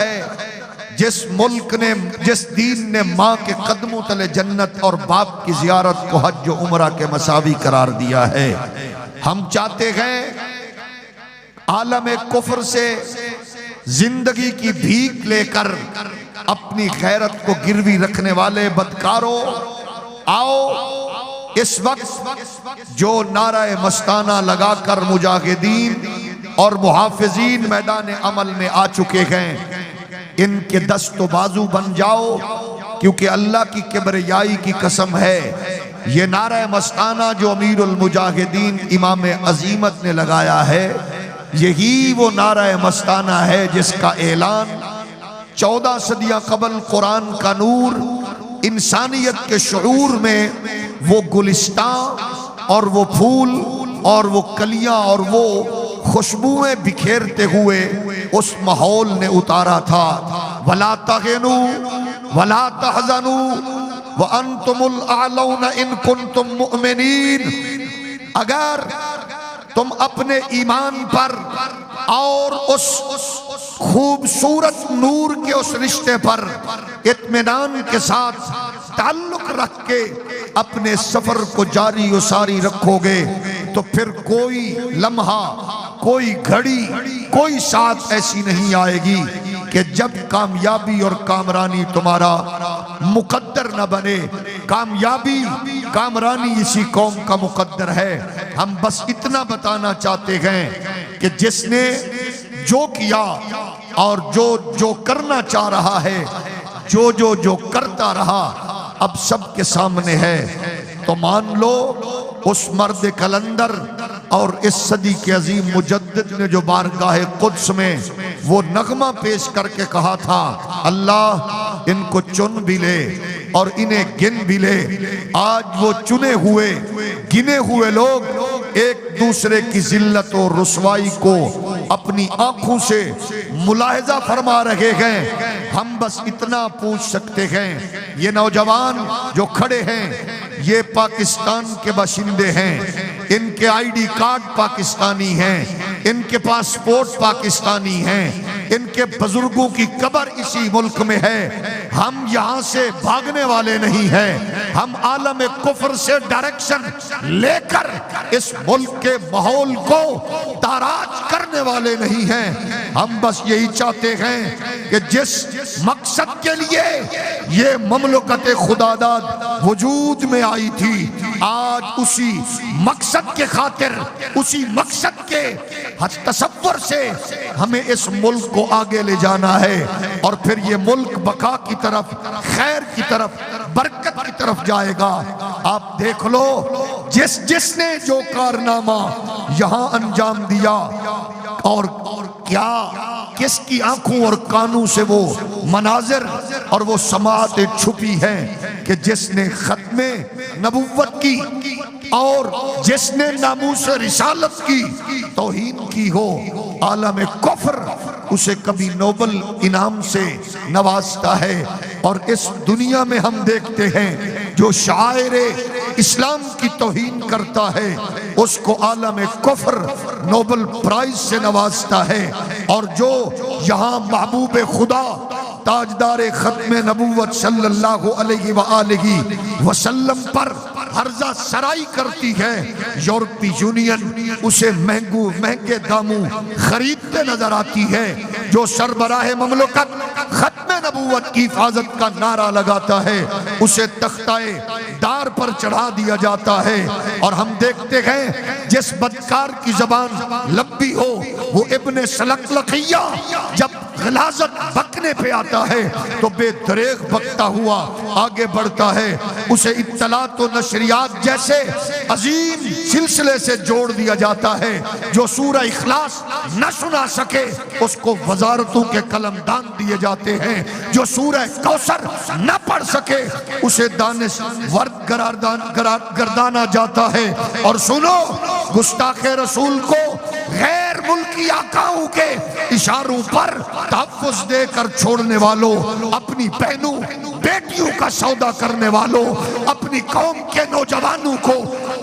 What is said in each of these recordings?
है जिस मुल्क ने, जिस दीन ने माँ के कदमों तले जन्नत और बाप की जियारत को हज व उमरा के मसावी करार दिया है। हम चाहते हैं आलम कुफ्र से जिंदगी की भीख लेकर अपनी गैरत को गिरवी रखने वाले बदकारों, आओ इस वक्त जो नाराए मस्ताना लगाकर मुजाहिदीन और मुहाफिजीन मैदान अमल में आ चुके हैं, इनके दस्तो बाजू बन जाओ, क्योंकि अल्लाह की किबरियाई की कसम है ये नारा मस्ताना जो अमीरुल मुजाहिदीन इमाम अजीमत ने लगाया है, यही वो नारा मस्ताना है जिसका ऐलान 14 सदियां कबल कुरान का नूर इंसानियत के शऊर में वो गुलिस्तां और वो फूल और वो कलियां और वो खुशबुएं बिखेरते हुए उस माहौल ने उतारा था। वला तगनु वला तहजनु व अंतुमुल आलौना इन कुंतुम मुमिनीन, अगर तुम अपने ईमान पर और उस खूबसूरत नूर के उस रिश्ते पर इत्मीनान के साथ ताल्लुक रख के अपने सफर को जारी व सारी रखोगे तो फिर कोई लम्हा, कोई घड़ी, कोई साथ ऐसी नहीं आएगी कि जब कामयाबी और कामरानी तुम्हारा मुकद्दर न बने। कामयाबी कामरानी इसी कौम का मुकद्दर है। हम बस इतना बताना चाहते हैं कि जिसने जो किया और जो जो करना चाह रहा है, जो करता रहा, अब सबके सामने है। तो मान लो उस मर्द कलंदर और इस सदी के अजीम मुजद्दिद ने जो बारगाह कुद्स में वो नगमा पेश करके कहा था, अल्लाह इनको चुन भी ले और इन्हें गिन भी ले। आज वो चुने हुए गिने हुए लोग एक दूसरे की जिल्लत और रुसवाई को अपनी आंखों से मुलाहिजा फरमा रहे हैं। हम बस इतना पूछ सकते हैं, ये नौजवान जो खड़े हैं ये पाकिस्तान के बाशिंदे हैं, इनके आईडी कार्ड पाकिस्तानी हैं, इनके पासपोर्ट पाकिस्तानी हैं, इनके बुजुर्गों की कब्र इसी मुल्क में है। हम यहाँ से भागने वाले नहीं हैं, हम आलम कुफ्र से डायरेक्शन लेकर इस मुल्क के माहौल को ताराज करने वाले नहीं हैं। हम बस यही चाहते हैं कि जिस मकसद के लिए ये ममलकत खुदादाद वजूद में आई थी, आज उसी मकसद के खातिर, उसी मकसद के तसव्वुर से हमें इस मुल्क को आगे ले जाना है और फिर ये मुल्क बका की तरफ, खैर की तरफ, बरकत की तरफ जाएगा। आप देख लो जिसने जो कारनामा यहाँ अंजाम दिया और क्या किसकी आंखों और कानों से वो मनाजिर और वो समातें छुपी हैं कि जिसने खत्मे नबुव्वत की और जिसने नामूस रिसालत की तौहीन की हो, आलम कुफ्र उसे कभी नोबल इनाम से नवाजता है। और इस दुनिया में हम देखते हैं जो शायरे इस्लाम की तौहीन करता है उसको आलम कुफ्र नोबल प्राइज से नवाजता है, और जो यहाँ महबूब खुदा ताजदार खत्म नबूवत सल्लल्लाहु अलैहि वसल्लम पर हर्जा सराई करती है, यूरोपीय यूनियन उसे महंगे दामों खरीदते नजर आती है। जो सरबराह ममलकत खत्म नबूवत की हिफाजत का नारा लगाता है उसे तख्ताए दार पर चढ़ा दिया जाता है। और हम देखते हैं जिस बदकार की जबान लंबी हो वो इब्ने सलकलकिया जब गलाजत बकने पे आता है तो बेदरेग बकता हुआ आगे बढ़ता है, उसे इत्तलात और नशरियात जैसे अजीम सिलसिले से जोड़ दिया जाता है। जो सूरह इखलास न सुना सके उसको वजारतों के कलमदान दिए जाते हैं, जो सूरह कौसर न पढ़ सके उसे दानिश वर्द गर्दाना जाता है। और सुनो, गुस्ताखे रसूल को गैर मुल्की आकाओं के इशारों पर तहफ़्फ़ुज़ देकर छोड़ने वालों, अपनी बहनों बेटियों का सौदा करने वालों, अपनी कौम के नौजवानों को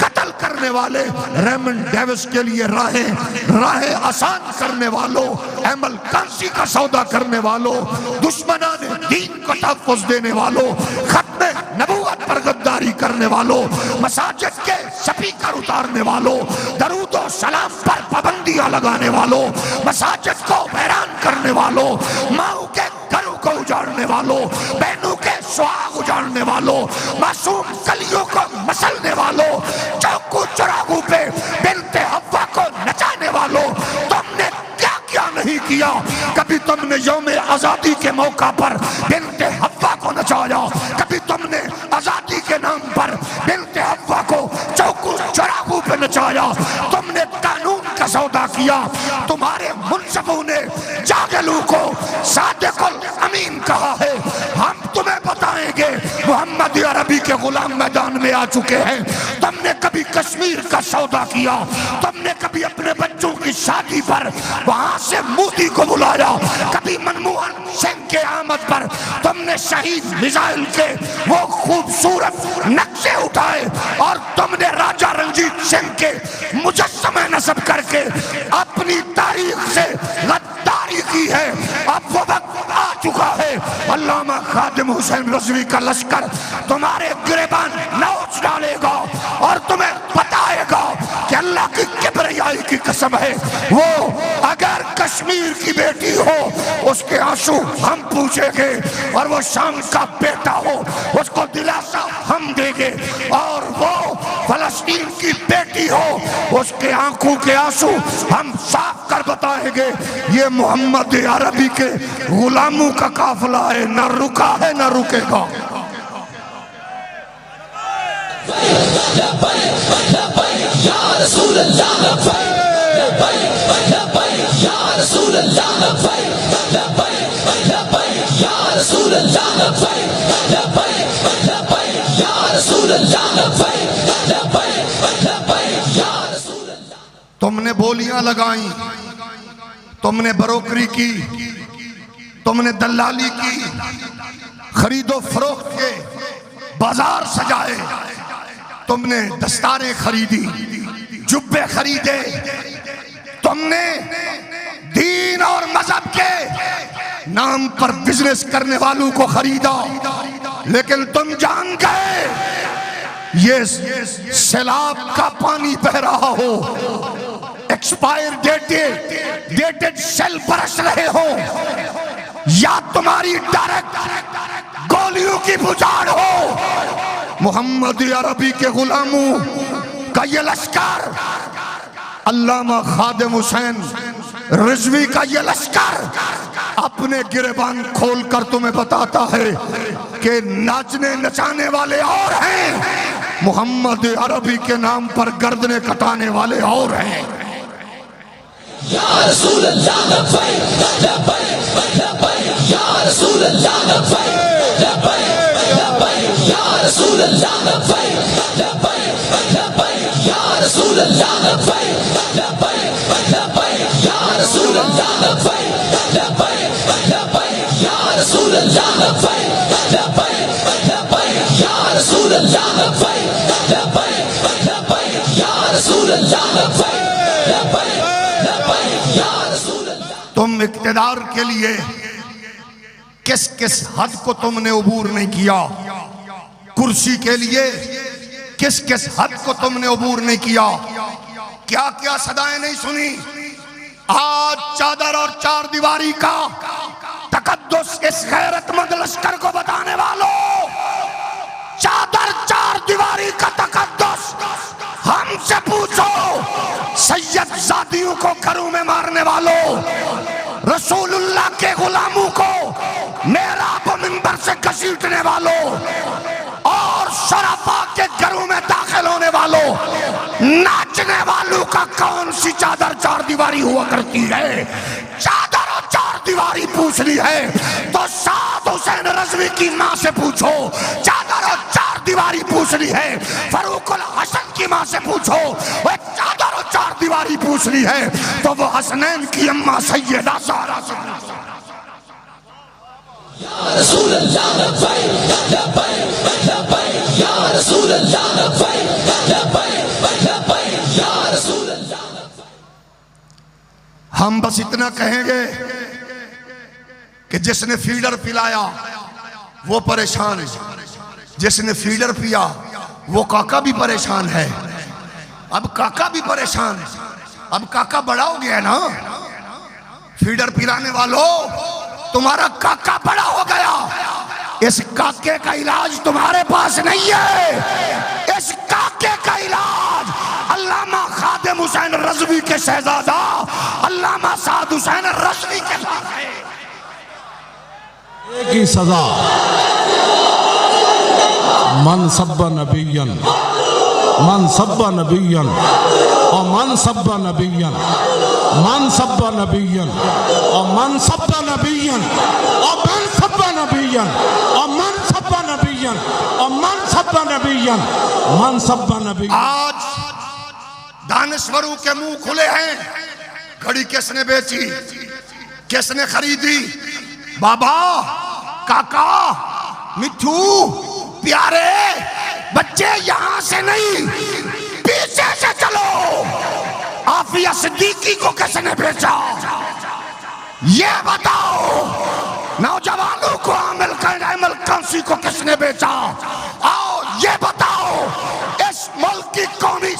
कत्ल कर करने वाले, रेमंड डेविस के लिए राहें आसान करने वालों, एमल कांसी का सौदा करने वालों, दुश्मनान दीन को तहफ़्फ़ुज़ देने वालों, खत्मे नबूवत पर गद्दारी करने वालों, मसाजिद के स्पीकर उतारने वालों, दरूद और सलाम पर पाबंदियां लगाने वालों, मसाजिद को हैरान करने वालों, माओ के घरों को उजाड़ने वालों, बहनों के सुहाग उजाड़ने वालों, मासूम कलियों को मसलने वालों, चौकू चौराहों पे बिनते हव्वा को नचाने वालों, तुमने क्या क्या नहीं किया। कभी तुमने यौम आजादी के मौका पर बिनते हव्वा को नचाया, कभी तुमने आजादी के नाम पर बिनते हव्वा को चौकू चौराहों पे नचाया, तुमने कानून का सौदा किया। तुम्हारे मुनसबों ने जागलू को सादिकुल अमीन कहा है। हम तुम्हें बताएंगे मोहम्मद अरबी के गुलाम मैदान में आ चुके हैं। तुमने कभी कश्मीर का सौदा किया, तुमने कभी अपने बच्चों की शादी पर वहां से मोदी को बुलाया, कभी मनमोहन सिंह के आमद पर तुमने शहीद मिसाइल के वो खूबसूरत नक्शे उठाए और तुमने राजा रंजीत सिंह के मुजस्समे नस्ब करके अपनी तारीख से गद्दारी की है। अब वो वक्त आ चुका है, अल्लामा खादिम हुसैन रज़वी का लश्कर तुम्हारे गिरेबान नोच डालेगा और तुम्हें बताएगा कि अल्लाह की किबरियाई की कसम है, वो अगर कश्मीर की बेटी हो उसके आंसू हम पूछेंगे, और वो शाम का बेटा हो उसको दिलासा हम देंगे, और वो फलस्तीन की बेटी हो उसके आंखों के आंसू हम साफ कर बताएंगे। ये मोहम्मद अरबी के गुलामों का काफिला है, न रुका है न रुकेगा। तुमने बोलियां लगाई, तुमने बरोकरी की, तुमने दलाली की, खरीदो फरोख्त के बाजार सजाए, तुमने दस्तारें खरीदी, जुब्बे खरीदे, तुमने दीन और मजहब के नाम पर बिजनेस करने वालों को खरीदा, लेकिन तुम जान गए ये सैलाब का पानी बह रहा हो, एक्सपायर डेटेड सेल बरस रहे हो, या तुम्हारी डायरेक्ट गोलियों की बुझाड़ हो। मोहम्मद अरबी के गुलामों का ये लश्कर, अल्लामा खादिम हुसैन रिजवी का ये लश्कर अपने गिरेबान खोल कर तुम्हें बताता है कि नाचने नचाने वाले और हैं, मोहम्मद अरबी के नाम पर गर्दने कटाने वाले और हैं। या रसूल अल्लाह लब्बैक लब्बैक लब्बैक या रसूल अल्लाह लब्बैक लब्बैक लब्बैक या रसूल अल्लाह लब्बैक लब्बैक लब्बैक या रसूल अल्लाह लब्बैक लब्बैक लब्बैक या रसूल अल्लाह लब्बैक लब्बैक लब्बैक या रसूल अल्लाह लब्बैक लब्बैक लब्बैक या रसूल अल्लाह लब्बैक लब्बैक लब्बैक या रसूल अल्लाह लब्बैक लब्बैक। तुम इक़्तिदार के लिए किस किस हद को तुमने अबूर नहीं किया, कुर्सी के लिए किस किस हद को तुमने अबूर नहीं किया, क्या क्या सदाएं नहीं सुनी। आज चादर और चार दीवारी का तकद्दुस इस गैरतमंद लश्कर को बताने वालों, चादर चार दीवारी का तकद्दुस हमसे पूछो। सैयद जादियों को घरों में मारने वालों, रसूलुल्लाह के गुलामों को मेहराब मिंबर से घसीटने वालों, और शराफा के घरों में दाखिल होने वालों, नाचने वालों का कौन सी चादर चार दीवारी हुआ करती है। चादर और चार दीवारी पूछनी है तो साद हुसैन रज़वी की माँ से पूछो। चादर और चार दीवारी पूछनी है फरूकुल हसन की माँ से पूछो। वह चादर और चार दीवारी पूछनी है तो वो हसनैन की अम्मा सैयदा ज़हरा से पूछो। या रसूल अल्लाह लब्बैक लब्बैक लब्बैक या रसूल अल्लाह लब्बैक लब्बैक लब्बैक। हम बस इतना कहेंगे कि जिसने फीडर पिलाया वो परेशान है, जिसने फीडर पिया वो काका भी परेशान है। अब काका भी परेशान है, अब काका बड़ा हो गया ना। फीडर पिलाने वालों, तुम्हारा काका बड़ा हो गया। इस काके का इलाज तुम्हारे पास नहीं है। इस काके का इलाज अल्लामा खादिम हुसैन रज़वी के शहजादा अल्लामा साद हुसैन रज़वी के पास है। एक ही सजा, मन सब्बा नबियन, मन सब्बा नबियन और मन सब्बा नबियन, मन सब्बा नबियन और मन सब्बा नबियन और मन सब्बा नबियन और मन सब्बा नबियन और मन सब्बा नबियन, मन सब्बा नबियन। आज दानश्वरों के मुंह खुले हैं। घड़ी किसने बेची, किसने खरीदी? बाबा, काका, मिठू, प्यारे बच्चे, यहां से नहीं पीछे से चलो। आफिया सिद्दीकी को किसने बेचा? ये बताओ। नौजवानों को आमिल कांसी को किसने बेचा? आओ ये बताओ। इस मुल्क की कौमी